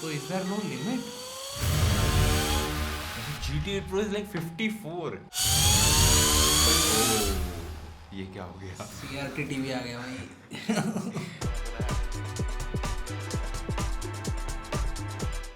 तो is there no limit? GTA 8 Pro is like 54. ये क्या हो गया? CRT टीवी आ गया भाई।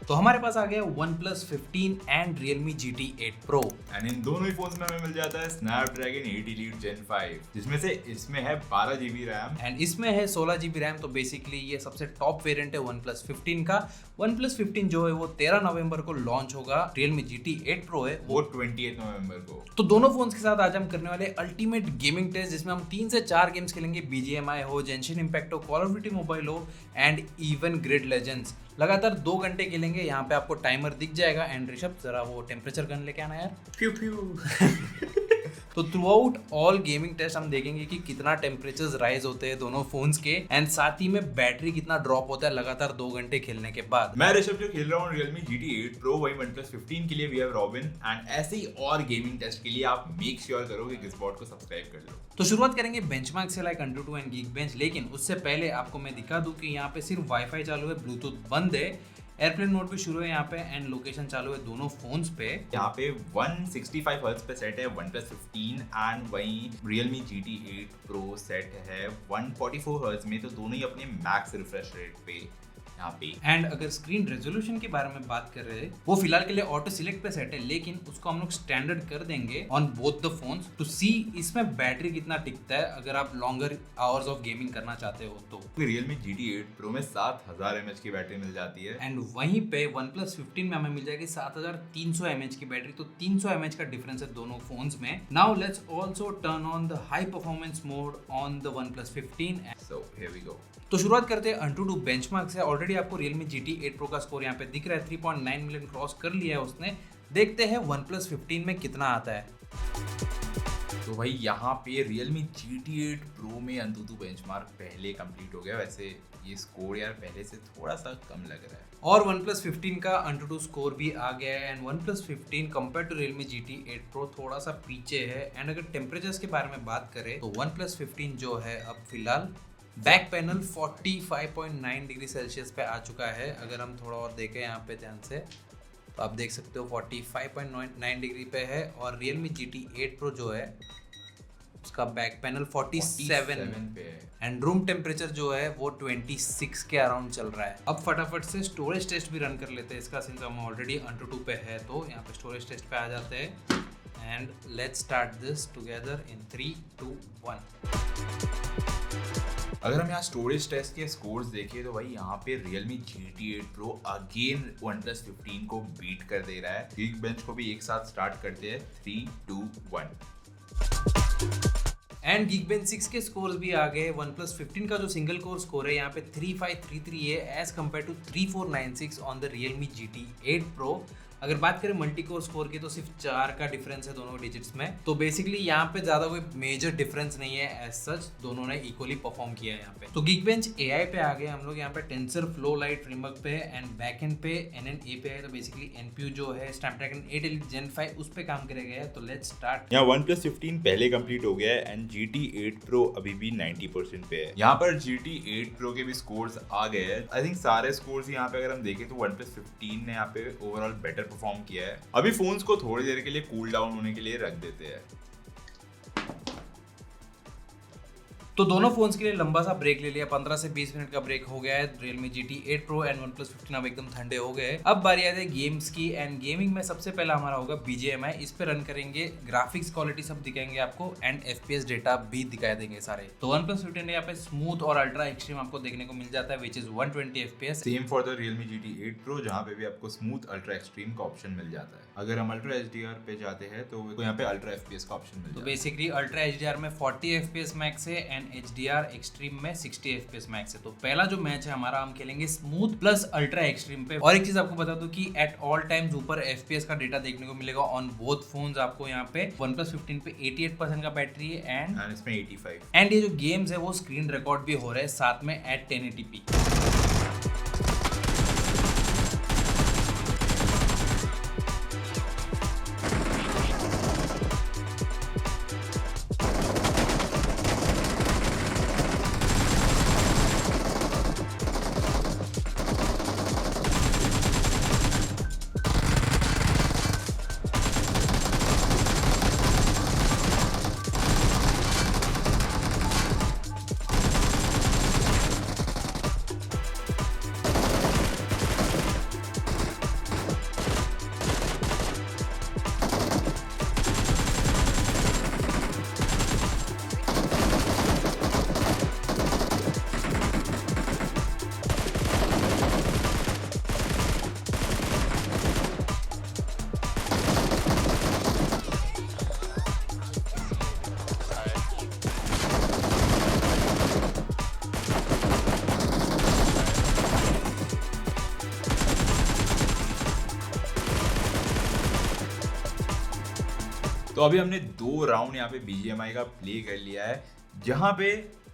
तो हमारे पास आ गया OnePlus 15 and Realme GT 8 Pro। And in दोनों ही फोन्स में हमें मिल जाता है Snapdragon 8 Elite Gen 5, जिसमें से इसमें है 12 GB रैम एंड इसमें है 16 GB रैम। तो बेसिकली ये सबसे टॉप वेरिएंट है OnePlus 15 का। OnePlus 15 जो है वो 13 नवंबर को लॉन्च होगा। Realme GT 8 Pro है वो 28 नवंबर को। तो दोनों फोन्स के साथ आज हम करने वाले अल्टीमेट गेमिंग टेस्ट, जिसमें हम 3 से 4 गेम्स खेलेंगे। BGMI हो, जेंशिन इम्पैक्ट हो, कॉल ऑफ ड्यूटी मोबाइल हो एंड इवन ग्रिड लेजेंड्स। लगातार 2 घंटे खेलेंगे। यहाँ पे आपको टाइमर दिख जाएगा। एंड ऋषभ जरा वो टेम्परेचर गन लेके आना यार। प्यू प्यू। तो throughout all gaming test हम देखेंगे कि कितना टेम्परेचर राइज होते हैं दोनों फोन्स के, एंड साथ ही में बैटरी कितना ड्रॉप होता है लगातार 2 घंटे खेलने के बाद। मैं ऋषभ जो खेल रहा हूँ Realme GT 8 Pro, वही OnePlus 15 के लिए वी हैव रॉबिन। एंड ऐसे ही और गेमिंग टेस्ट के लिए आप मेक श्योर करो कि गिसबॉट को सब्सक्राइब कर लो। तो शुरुआत करेंगे बेंचमार्क से लाइक AnTuTu एंड Geekbench, लेकिन उससे पहले आपको मैं दिखा दूं कि यहाँ पे सिर्फ वाईफाई चालू है, ब्लूटूथ बंद है, एयरप्लेन मोड भी शुरू है यहाँ पे, एंड लोकेशन चालू है दोनों फोन्स पे। यहाँ पे 165 हर्ट्ज पे सेट है OnePlus 15 एंड वहीं Realme GT 8 Pro सेट है 144 हर्ट्ज में, तो दोनों ही अपने मैक्स रिफ्रेश रेट पे यहाँ पे। एंड अगर स्क्रीन रेजोल्यूशन के बारे में बात कर रहे हैं, वो फिलहाल के लिए ऑटो सिलेक्ट पे सेट है, लेकिन उसको हम लोग स्टैंडर्ड कर देंगे on both the phones to see इसमें बैटरी कितना टिकता है अगर आप लॉन्गर आवर्स ऑफ गेमिंग करना चाहते हो तो। Realme GT 8 Pro में 7000 mAh की बैटरी मिल जाती है। एंड वहीं पे OnePlus 15 में हमें मिल जाएगी 7300 mAh की बैटरी। तो 300 mAh का डिफरेंस है दोनों फोन्स में। Now let's also turn on the high performance mode on the OnePlus 15। So here we go. तो शुरुआत करते हैं AnTuTu बेंचमार्क से। ऑलरेडी आपको Realme GT 8 Pro का स्कोर यहाँ पे दिख रहा है, 3.9 मिलियन क्रॉस कर लिया है उसने। देखते हैं OnePlus 15 में कितना आता है। तो भाई यहाँ पे Realme GT 8 Pro में AnTuTu बेंचमार्क पहले कंप्लीट हो गया। वैसे ये स्कोर यार पहले से थोड़ा सा कम लग रहा है। और OnePlus 15 का AnTuTu स्कोर भी आ गया है। And OnePlus 15 compare to Realme GT 8 Pro थोड़ा सा पीछे है। एंड अगर टेम्परेचर्स के बारे में बात करें तो OnePlus 15 जो है अब फिलहाल बैक पैनल 45.9 डिग्री सेल्सियस पे आ चुका है। अगर हम थोड़ा और देखें यहाँ पे ध्यान से तो आप देख सकते हो 45.9 डिग्री पे है। और Realme GT 8 Pro जो है उसका बैक पैनल 47 पे है। एंड रूम टेम्परेचर जो है वो 26 के अराउंड चल रहा है। अब फटाफट से स्टोरेज टेस्ट भी रन कर लेते हैं इसका, सिंस हम ऑलरेडी AnTuTu पे है। तो यहाँ पे स्टोरेज टेस्ट पे आ जाते हैं and let's start this together in 3, 2, 1। अगर हम यहाँ स्टोरेज टेस्ट के स्कोर्स देखें तो भाई यहाँ पे Realme GT 8 Pro again OnePlus 15 को बीट कर दे रहा है। Geekbench को भी एक साथ स्टार्ट करते हैं 3, 2, 1। एंड Geekbench 6 के स्कोर्स भी आ गए। OnePlus 15 का जो सिंगल कोर स्कोर है यहाँ पे 3533 है as compare to 3496 on the Realme GT 8 Pro। अगर बात करें मल्टी कोर स्कोर की तो सिर्फ 4 का डिफरेंस है दोनों डिजिट्स में। तो बेसिकली यहाँ पे ज्यादा कोई मेजर डिफरेंस नहीं है एज सच, दोनों ने इक्वली परफॉर्म किया है यहाँ पे। तो Geekbench AI पे आ गए हम लोग। यहाँ पे TensorFlow Lite फ्रेमवर्क पे है एंड बैकएंड पे NNA पे है। तो बेसिकली NPU जो है Snapdragon 8 Elite Gen 5 उस पे काम करेगा है। तो लेट्स स्टार्ट। यहाँ OnePlus 15 पहले कंप्लीट हो गया है एंड GT 8 Pro अभी भी 90% पे है। यहाँ पर GT 8 Pro के भी स्कोर्स आ गए हैं। आई थिंक सारे स्कोर्स यहाँ पे अगर हम देखें तो OnePlus 15 ने यहाँ पे ओवरऑल बेटर परफॉर्म किया है। अभी फोन्स को थोड़ी देर के लिए कूल डाउन होने के लिए रख देते हैं। तो दोनों फोन्स के लिए लंबा सा ब्रेक ले लिया, 15 से 20 मिनट का ब्रेक हो गया है। Realme GT 8 Pro and OnePlus 15 अब एकदम ठंडे हो गए। अब बारी आती है गेम्स की। एंड गेमिंग में सबसे पहला हमारा होगा BGMI। इस पे रन करेंगे, ग्राफिक्स क्वालिटी सब दिखाएंगे आपको एंड FPS डेटा भी दिखा देंगे सारे। तो OnePlus 15 यहाँ पे स्मूथ और अल्ट्रा एक्सट्रीम आपको देखने को मिल जाता है which is 120 FPS। Same for the Realme GT 8 Pro जहाँ पे भी आपको स्मूथ अल्ट्रा एक्सट्रीम का ऑप्शन मिल जाता है। अगर हम अल्ट्रा HDR पे जाते हैं तो यहाँ पे अल्ट्रा FPS का ऑप्शन मिल जाता है। तो बेसिकली अल्ट्रा HDR में 40 FPS मैक्स है एंड HDR एक्सट्रीम में 60 FPS मैक्स है। तो पहला जो मैच है हमारा हम खेलेंगे स्मूथ प्लस अल्ट्रा एक्सट्रीम पे। और एक चीज आपको बता दूं कि एट ऑल टाइम्स ऊपर FPS का डेटा देखने को मिलेगा ऑन बोथ फोन्स आपको। यहाँ पे OnePlus 15 पे 88% का बैटरी है एंड इसमें 85। एंड ये जो गेम्स है वो स्क्रीन रिकॉर्ड भी हो रहे हैं साथ में एट 1080p। तो अभी हमने 2 राउंड यहाँ पे BGMI का प्ले कर लिया है, जहाँ पे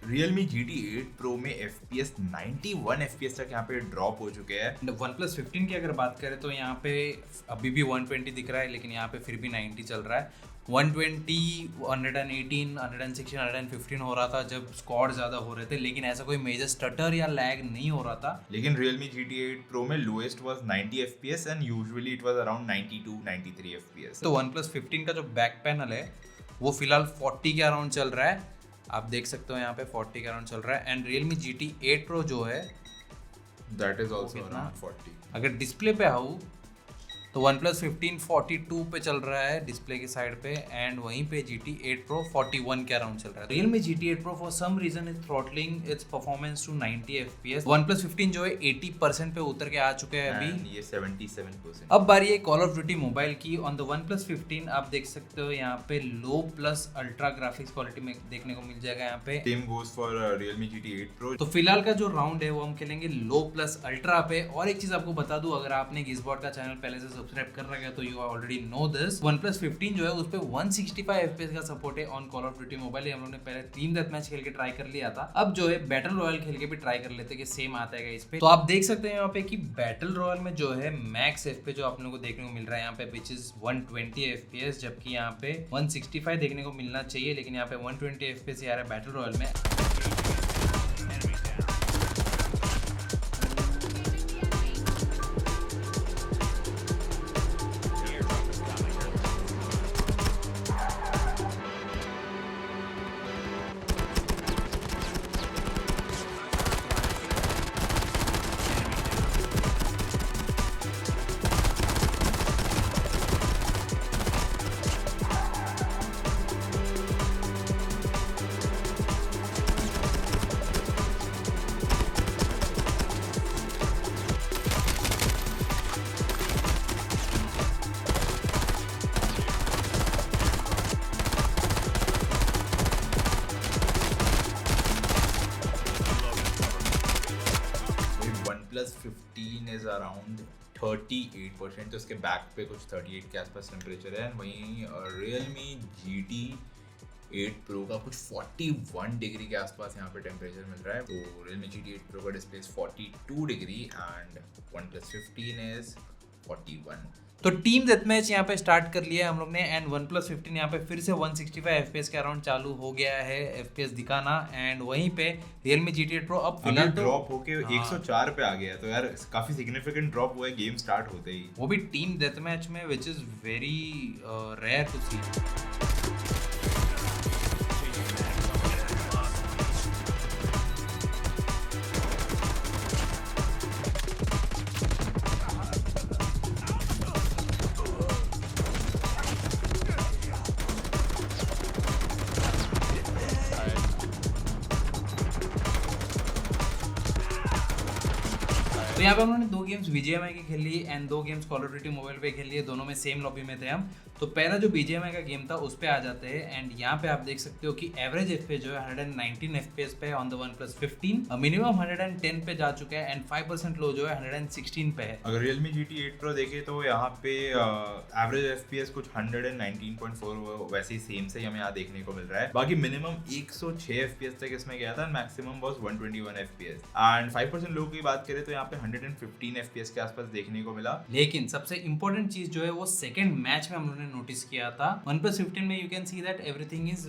Realme GT 8 Pro में FPS 91 FPS तक यहाँ पे ड्रॉप हो चुके हैं। OnePlus 15 की अगर बात करें तो यहाँ पे अभी भी 120 दिख रहा है, लेकिन यहाँ पे फिर भी 90 चल रहा है। 120, 118, 116, 115 हो रहा था जब स्क्वाड ज़्यादा हो रहे थे, लेकिन ऐसा कोई मेजर स्टटर या लैग नहीं हो रहा था। लेकिन Realme GT 8 Pro में lowest was 90 FPS and usually it was around 92, 93 FPS। तो OnePlus 15 का जो बैक पैनल है वो फिलहाल 40 के अराउंड चल रहा है, आप देख सकते हो यहाँ पे 40 के अराउंड चल रहा है। एंड Realme GT 8 Pro जो है दैट इज आल्सो अराउंड 40। अगर डिस्प्ले पे आऊँ तो OnePlus 15 42 पे चल रहा है डिस्प्ले की साइड पे, एंड वहीं पे GT 8 Pro 41 के अराउंड चल रहा है। Realme GT 8 Pro for some reason is throttling its performance to 90 FPS। OnePlus 15 जो है 80% पे उतर के आ चुके हैं अभी, ये 77%। अब बारी है कॉल ऑफ ड्यूटी मोबाइल की। ऑन द OnePlus 15 आप देख सकते हो यहाँ पे लो प्लस अल्ट्रा ग्राफिक्स क्वालिटी में देखने को मिल जाएगा यहाँ पे। Same goes for Realme GT 8 Pro। तो फिलहाल का जो राउंड है वो हम खेलेंगे लो प्लस अल्ट्रा पे। और एक चीज आपको बता दूं, अगर आपने गिसबॉट का चैनल पहले से सब्सक्राइब कर रखा है तो you already know this. OnePlus 15 जो है उस पे 165 FPS का सपोर्ट है on call of Duty mobile. हम लोगों ने पहले टीम डेथ मैच खेल के ट्राई कर लिया था, अब जो है बैटल रॉयल खेल के भी ट्राई कर लेते हैं कि सेम आता है इस पे। तो आप देख सकते हैं यहाँ पे कि बैटल रॉयल में जो है मैक्स FPS जो आप लोगों को देखने को मिल रहा है यहाँ पे विच इज 120 FPS, जबकि यहाँ पे 165 देखने को मिलना चाहिए, लेकिन यहाँ पे 120 FPS आ रहा है बैटल रॉयल में। OnePlus 15 is around 38%, तो उसके बैक पे कुछ 38 के आसपास टेम्परेचर है। वहीं Realme GT 8 Pro का कुछ 41 डिग्री के आसपास यहाँ पे टेम्परेचर मिल रहा है। तो Realme GT 8 Pro का display 42 degree and OnePlus 15 is 41। तो टीम डेथ मैच यहाँ पे स्टार्ट कर लिया है हम लोग ने, एंड OnePlus 15 यहाँ पे फिर से 165 FPS के अराउंड चालू हो गया है FPS दिखाना। एंड वहीं पे Realme GT 8 Pro अब फिलहाल ड्रॉप होके 104 पे आ गया, तो यार काफी सिग्निफिकेंट ड्रॉप हुआ है गेम स्टार्ट होते ही, वो भी टीम डेथ मैच में, which is very rare to see. तो यहाँ पे हम लोगों ने 2 गेम्स BGMI की खेल ली and 2 games Call of Duty mobile पे खेल लिए, दोनों में सेम लॉबी में थे हम। तो पहला जो BGMI का गेम था उस पे आ जाते हैं, एंड यहाँ पे आप देख सकते हो कि एवरेज FPS जो है 119 FPS पे ऑन द OnePlus 15, मिनिमम 110 पे जा चुका है, एंड 5% लो जो है 116 पे है। अगर Realme GT 8 Pro देखे तो यहाँ पे एवरेज FPS कुछ 119.4 वैसे ही सेम से हमें यहाँ देखने को मिल रहा है। बाकी मिनिमम 106 FPS तक इसमें गया था, मैक्सिमम बस 121 FPS। एंड 5% लो की बात करें तो यहाँ पे 115 FPS के आसपास देखने को मिला। लेकिन सबसे इंपॉर्टेंट चीज जो है वो सेकंड मैच में हम लोगों ने नोटिस किया था। OnePlus 15 में you can see that everything is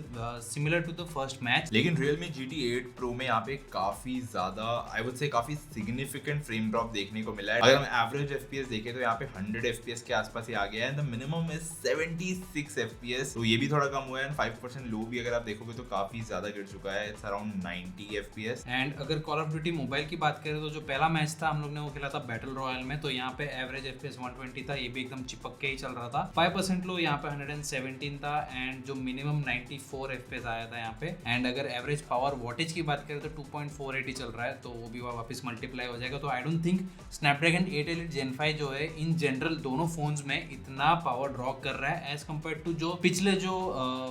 similar to the first match, लेकिन Realme GT 8 Pro में यहाँ पे काफी ज्यादा आई वुड से काफी सिग्निफिकेंट फ्रेम ड्रॉप देखने को मिला है। अगर हम एवरेज FPS देखें तो यहाँ पे 100 FPS के आसपास ही आ गया है, द मिनिमम इज 76 FPS, तो ये भी थोड़ा कम हुआ है। 5% लो भी अगर आप देखोगे तो काफी ज्यादा गिर चुका है, इट्स अराउंड 90 FPS। एंड अगर कॉल ऑफ ड्यूटी मोबाइल की बात करें तो जो पहला मैच था हम लोग ने वो खेला था बैटल रॉयल में, तो यहाँ पे एवरेज FPS 120 था, ये भी एकदम चिपक के ही चल रहा था। 5% लो यहाँ पे 117 था, एंड जो मिनिमम 94 FPS आया था यहाँ पे। एंड अगर एवरेज पावर वॉटेज की बात करें तो 2.480 चल रहा है, तो वो भी वापस मल्टीप्लाई हो जाएगा। तो I don't think Snapdragon 8 Elite Gen 5 जो है इन जनरल दोनों फोन्स में इतना पावर ड्रॉ कर रहा है एज कम्पेयर टू जो पिछले जो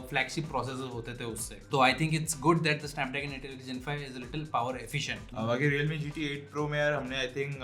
फ्लैगशिप प्रोसेसर होते थे उससे। तो I think it's good that the Snapdragon 8 Elite Gen 5 is a little power efficient. बाकी Realme GT 8 Pro में यार हमने आई थिंक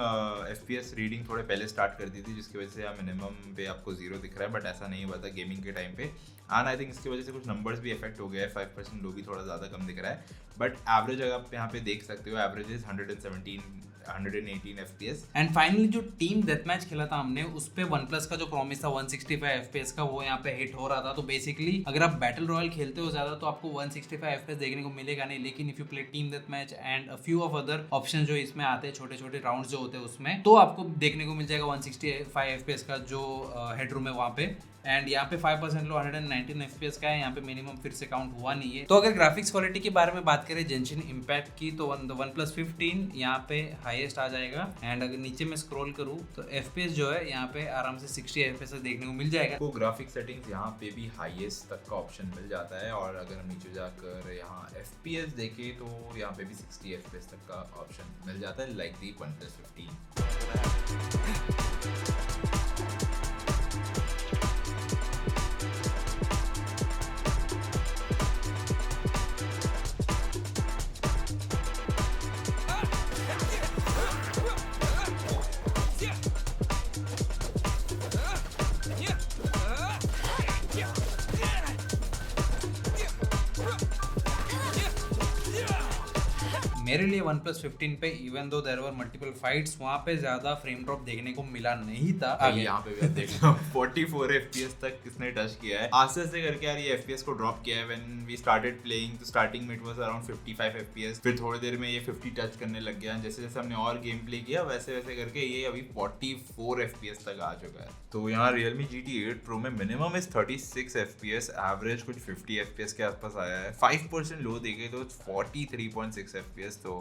FPS रीडिंग थोड़े पहले स्टार्ट कर दी थी, जिसकी वजह से मिनिमम पे आपको 0 दिख रहा है, बट ऐसा नहीं हुआ था गेमिंग के टाइम पे। एंड आई थिंक इसकी वजह से कुछ नंबर्स भी इफेक्ट हो गया है, 5% लो भी थोड़ा ज़्यादा कम दिख रहा है, बट एवरेज अगर आप यहाँ पे देख सकते हो, average is 118 FPS। And finally जो टीम डेथ मैच खेला था हमने, उस पे OnePlus का जो प्रॉमिस था 165 FPS का, वो यहाँ पे हिट हो रहा था। तो बेसिकली अगर आप बैटल रॉयल खेलते हो ज्यादा तो आपको 165 FPS देखने को मिलेगा नहीं, लेकिन if you play team death match and a few of other option जो इसमें आते हैं, छोटे छोटे राउंड जो होते हैं उसमें, तो आपको देखने को मिल जाएगा 165 FPS का जो हेडरूम है वहाँ पे। एंड यहाँ पे 5% लो 119 FPS का है, यहाँ पे मिनिमम फिर से काउंट हुआ नहीं है। तो अगर ग्राफिक्स क्वालिटी के बारे में बात करें जेंशिन इम्पैक्ट की, तो OnePlus 15 यहाँ पे हाईएस्ट आ जाएगा। एंड अगर नीचे में स्क्रॉल करूँ तो FPS जो है यहाँ पे आराम से 60 FPS देखने को मिल जाएगा। तो ग्राफिक सेटिंग्स यहाँ पे भी हाईएस्ट तक का ऑप्शन मिल जाता है, और अगर हम नीचे जाकर यहाँ FPS देखें तो यहाँ पे भी 60 FPS तक का ऑप्शन मिल जाता है, लाइक दी OnePlus 15। मेरे लिए OnePlus 15 पे even though there were multiple fights, वहाँ पे ज्यादा फ्रेम ड्रॉप देखने को मिला नहीं था। आगे यहाँ पे भी आप देख लो 44 FPS तक किसने टच किया है, आस्ते आस्ते करके यार ये FPS को ड्रॉप किया है। व्हेन वी स्टार्टेड प्लेइंग तो स्टार्टिंग में इट वाज अराउंड 55 FPS, फिर थोड़ी देर में ये 50 टच करने लग गया। जैसे जैसे हमने और गेम प्ले किया वैसे वैसे करके ये अभी 44 FPS तक आ चुका है। तो यहाँ Realme GT 8 Pro में मिनिमम इज 36 FPS, एवरेज कुछ 50 FPS के आसपास आया है। 5% लो देखे तो 43.6 FPS, तो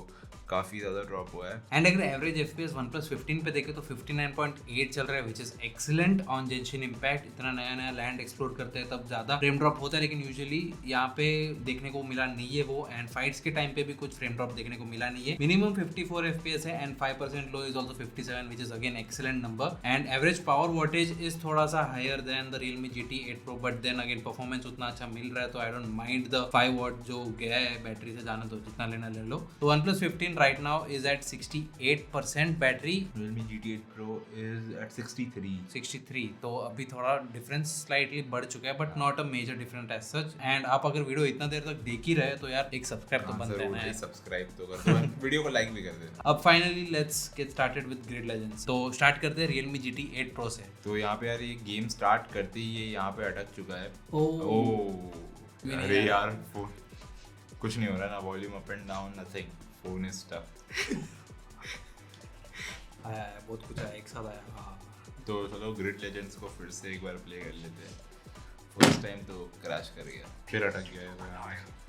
काफी ज्यादा ड्रॉप हुआ है। एंड अगर एवरेज FPS OnePlus 15 पे देखे तो 59.8 चल रहा है, which is excellent on Genshin Impact. इतना नया नया लैंड एक्सप्लोर करते हैं तब ज्यादा फ्रेम ड्रॉप होता है, लेकिन यूजुअली यहाँ पे देखने को मिला नहीं है वो। एंड फाइट्स के टाइम पे भी कुछ फ्रेम ड्रॉप देखने को मिला नहीं है। मिनिमम 54 FPS है and 5% low is also 57, which is again excellent number. And average power voltage is थोड़ा सा higher than the Realme GT 8 Pro, but then again performance उतना अच्छा मिल रहा है, तो I don't mind the 5 watt जो गया है बैटरी से, जाना तो जितना लेना ले लो। तो OnePlus 15 right now is at 68% battery, Realme GT 8 Pro is at 63। तो अभी थोड़ा डिफरेंस स्लाइटली बढ़ चुका है, but not a major difference as such. And आप अगर वीडियो इतना देर तक देख ही रहे तो यार एक सब्सक्राइब तो बनता है ना, सब्सक्राइब तो कर दो, वीडियो को लाइक भी कर देना। अब finally let's get started with grid legends. तो स्टार्ट करते हैं Realme GT 8 Pro से। तो यहाँ पे यार ये गेम स्टार्ट करते ही ये यहाँ पे अटक चुका है। ओह अरे यार फोन कुछ नहीं हो रहा ना, volume up and down nothing, phone is stuck. आया बहुत कुछ आया एक साथ आया। हाँ तो चलो ग्रिड लेजेंड्स को फिर से एक बार प्ले कर लेते हैं। फर्स्ट टाइम तो क्रैश कर गया, फिर अटक गया।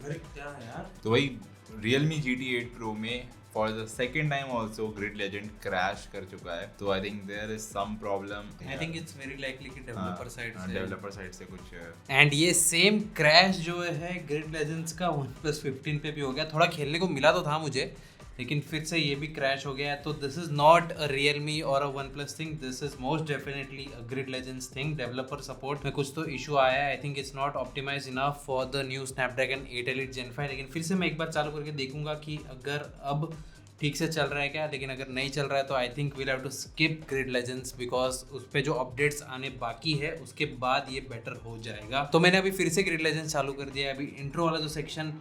अरे क्या है यार। तो वही Realme GT 8 Pro में for the second time also grid legend crash कर चुका है। तो I think there is some problem. I think it's very likely कि डेवलपर साइड से कुछ। एंड ये सेम क्रैश जो है ग्रिड लेजेंड्स का OnePlus 15 पे भी हो गया। थोड़ा खेलने को मिला तो था मुझे, लेकिन फिर से ये भी क्रैश हो गया है। तो this is not a Realme और a OnePlus thing, this is most definitely a grid legends thing. Developer support में कुछ तो इशू आया है। I think it's not optimise enough for the new Snapdragon 8 Elite Gen 5। लेकिन फिर से मैं एक बार चालू करके देखूंगा कि अगर अब ठीक से चल रहा है क्या। लेकिन अगर नहीं चल रहा है तो I think we'll have to skip grid legends, because उस पर जो अपडेट्स आने बाकी है उसके बाद ये बेटर हो जाएगा। तो मैंने अभी फिर से ग्रिड लेजेंड्स चालू कर दिया है। अभी इंट्रो वाला जो सेक्शन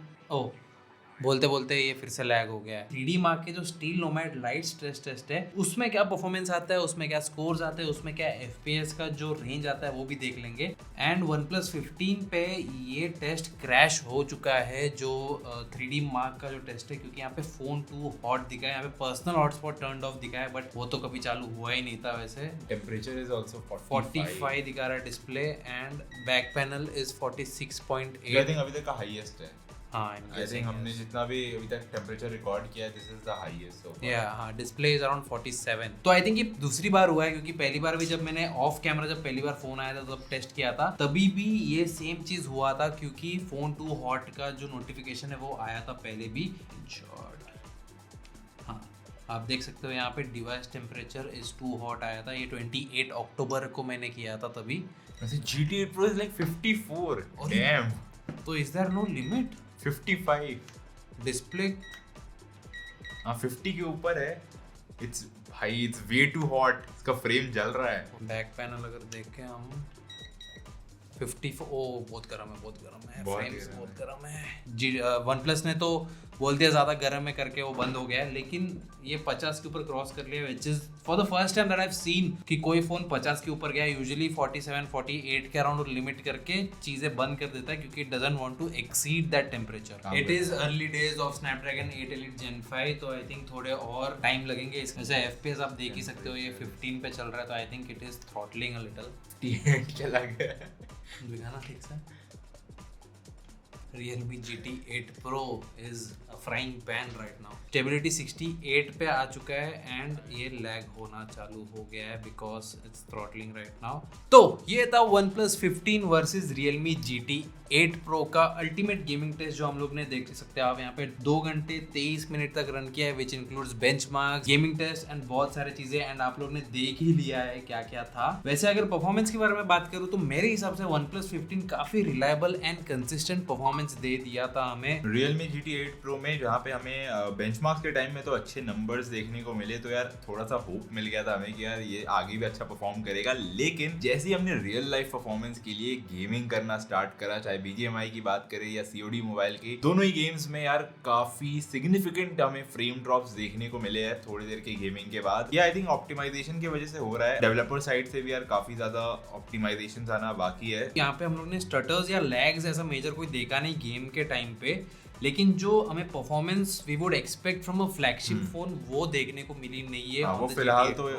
बोलते बोलते ये फिर से लैग हो गया है। 3D मार्क के जो steel nomad light stress test है उसमें क्या परफॉर्मेंस आता है, उसमें क्या स्कोर्स आते हैं, उसमें क्या FPS का जो रेंज आता है वो भी देख लेंगे। एंड OnePlus 15 पे ये टेस्ट क्रैश हो चुका है, जो 3D मार्क का जो टेस्ट है, क्योंकि यहाँ पे फोन टू हॉट दिखा है, यहाँ पे पर्सनल हॉटस्पॉट टर्न ऑफ दिखा है, बट वो तो कभी चालू हुआ ही नहीं था। वैसे टेम्परेचर इज आल्सो 45 दिखा रहा है display, and back panel is 46.8। I think अभी तक का हाईएस्ट है। आई थिंक हमने जितना भी अभी तक टेम्परेचर रिकॉर्ड किया है, दिस इज द हाईएस्ट सो फार। या हाँ, डिस्प्ले इज अराउंड 47। तो आई थिंक ये दूसरी बार हुआ है, क्योंकि पहली बार भी जब मैंने ऑफ कैमरा जब पहली बार फोन आया था तब टेस्ट किया था, तभी भी ये सेम चीज हुआ था, क्योंकि फोन टू हॉट का जो नोटिफिकेशन है वो आया था पहले भी। हाँ आप देख सकते हो यहाँ पे device temperature is too hot आया था। ये 28 अक्टूबर को मैंने किया था तभी। वैसे GT 8 Pro is like 54। Damn. तो is there no limit? 55 display 50 के ऊपर है। इट्स भाई इट्स वे टू हॉट, इसका फ्रेम जल रहा है। बैक पैनल अगर देखें हम 54, ओ बहुत गर्म है, बहुत गर्म है, बहुत फ्रेम्स गर्म बहुत गर्म है जी। वन प्लस ने तो बोल दिया ज़्यादा गर्म है करके वो बंद हो गया है, लेकिन ये 50 के ऊपर क्रॉस कर लिया, which is for the first time that I have seen कि कोई फोन 50 के ऊपर गया। यूजुअली 47 48 के अराउंड लिमिट करके चीजें बंद कर देता है क्योंकि it doesn't want to exceed that temperature. It is early days of Snapdragon 8 elite जेन 5, तो आई थिंक थोड़े और टाइम लगेंगे। वैसे एफपीएस आप देख ही सकते हो, ये 15 पे चल रहा है, तो I think it is throttling a little. 58 चला गया। दिखाना ठीक से। Realme GT 8 Pro is a frying pan right now. Stability 68 पे आ चुका है एंड ये लैग होना चालू हो गया है because it's throttling right now. तो ये था OnePlus 15 versus Realme GT 8 Pro का अल्टीमेट गेमिंग टेस्ट जो हम लोग ने देख सकते हैं। आप यहाँ पे 2 घंटे 23 मिनट तक रन किया है, which includes benchmarks, gaming test and बहुत सारे चीजें, एंड आप लोग ने देख ही लिया है क्या क्या था। वैसे अगर परफॉर्मेंस के बारे में बात करूँ तो मेरे हिसाब से OnePlus 15 काफी रिलायबल एंड कंसिस्टेंट परफॉर्मेंस दे दिया था हमें। Realme GT 8 Pro में जहाँ पे हमें बेंचमार्क्स के टाइम में तो अच्छे नंबर्स देखने को मिले, तो यार थोड़ा सा होप मिल गया था हमें कि यार ये आगे भी अच्छा परफॉर्म करेगा। लेकिन जैसे ही हमने रियल लाइफ परफॉर्मेंस के लिए गेमिंग करना स्टार्ट करा, चाहे BGMI की बात करें या COD मोबाइल की, दोनों ही गेम्स में यार काफी सिग्निफिकेंट हमें फ्रेम ड्रॉप्स देखने को मिले हैं थोड़ी देर की गेमिंग के बाद। ये आई थिंक ऑप्टिमाइजेशन की वजह से हो रहा है, डेवलपर साइड से भी यार काफी ज्यादा ऑप्टिमाइजेशन आना बाकी है। यहाँ पे हम लोग ने स्टटर्स या लैग्स ऐसा मेजर कोई देखा नहीं गेम के टाइम पे, लेकिन जो हमें performance we would expect from a flagship phone वो देखने को मिली नहीं है। वो फिलहाल तो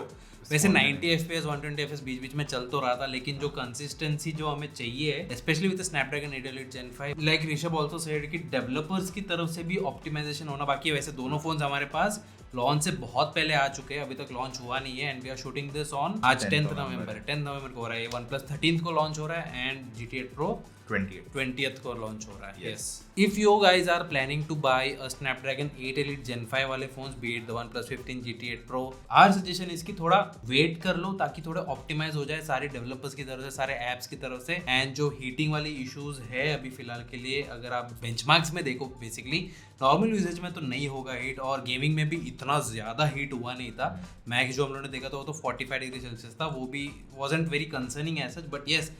वैसे 90 FPS 120 FPS बीच बीच में चल तो रहा था, लेकिन जो कंसिस्टेंसी जो हमें चाहिए है, specially with Snapdragon 8 elite gen 5, like Rishabh also said कि डेवलपर्स की तरफ से भी ऑप्टिमाइजेशन होना बाकी है। वैसे दोनों फोन्स हमारे पास लॉन्च से बहुत पहले आ चुके हैं, अभी तक लॉन्च हुआ नहीं है, and we are shooting this on आज 10th नवंबर को हो रहा है। OnePlus 13 को लॉन्च हो रहा है एंड GT 8 Pro 20th को लॉन्च हो रहा है। Yes, if you guys are planning to buy a Snapdragon 8 elite जेन 5 वाले phones, be it the OnePlus 15 GT 8 Pro, our suggestion इसकी थोड़ा वेट कर लो ताकि थोड़े ऑप्टिमाइज हो जाए सारे डेवलपर्स की तरफ से, सारे एप्स की तरफ से। एंड जो हीटिंग वाली इश्यूज है अभी फिलहाल के लिए, अगर आप बेंचमार्क्स में देखो, बेसिकली नॉर्मल यूजेज में तो नहीं होगा हीट, और गेमिंग में भी इतना ज्यादा हीट हुआ नहीं था। मैक्स जो हम लोगों ने देखा था वो तो 45 डिग्री सेल्सियस था, वो भी wasn't very concerning as such, but yes,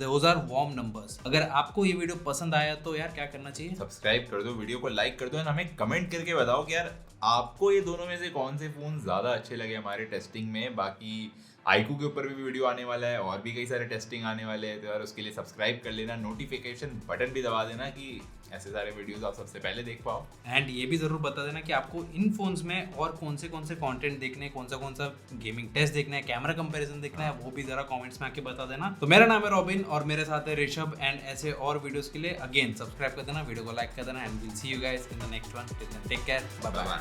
those are warm numbers। अगर आपको ये वीडियो पसंद आया तो यार क्या करना चाहिए? सब्सक्राइब कर दो, वीडियो को लाइक कर दो, एंड हमें कमेंट करके बताओ कि यार आपको ये दोनों में से कौन से फोन ज्यादा अच्छे लगे हमारे टेस्टिंग में। बाकी iQOO के ऊपर भी वीडियो आने वाला है और भी कई सारे टेस्टिंग आने वाले हैं, तो यार उसके लिए सब्सक्राइब कर लेना, नोटिफिकेशन बटन भी दबा देना कि ऐसे सारे वीडियोस आप सबसे पहले देख पाओ। एंड ये भी जरूर बता देना कि आपको इन फोन्स में और कौन से कंटेंट देखने हैं, कौन सा गेमिंग टेस्ट देखना है, कैमरा कंपैरिजन देखना है, वो भी जरा कमेंट्स में आके बता देना। तो मेरा नाम है रॉबिन और मेरे साथ है ऋषभ, एंड ऐसे और वीडियोस के लिए अगेन सब्सक्राइब कर देना, वीडियो को लाइक कर देना, and will see you guys in the next one. Till then take care, bye bye.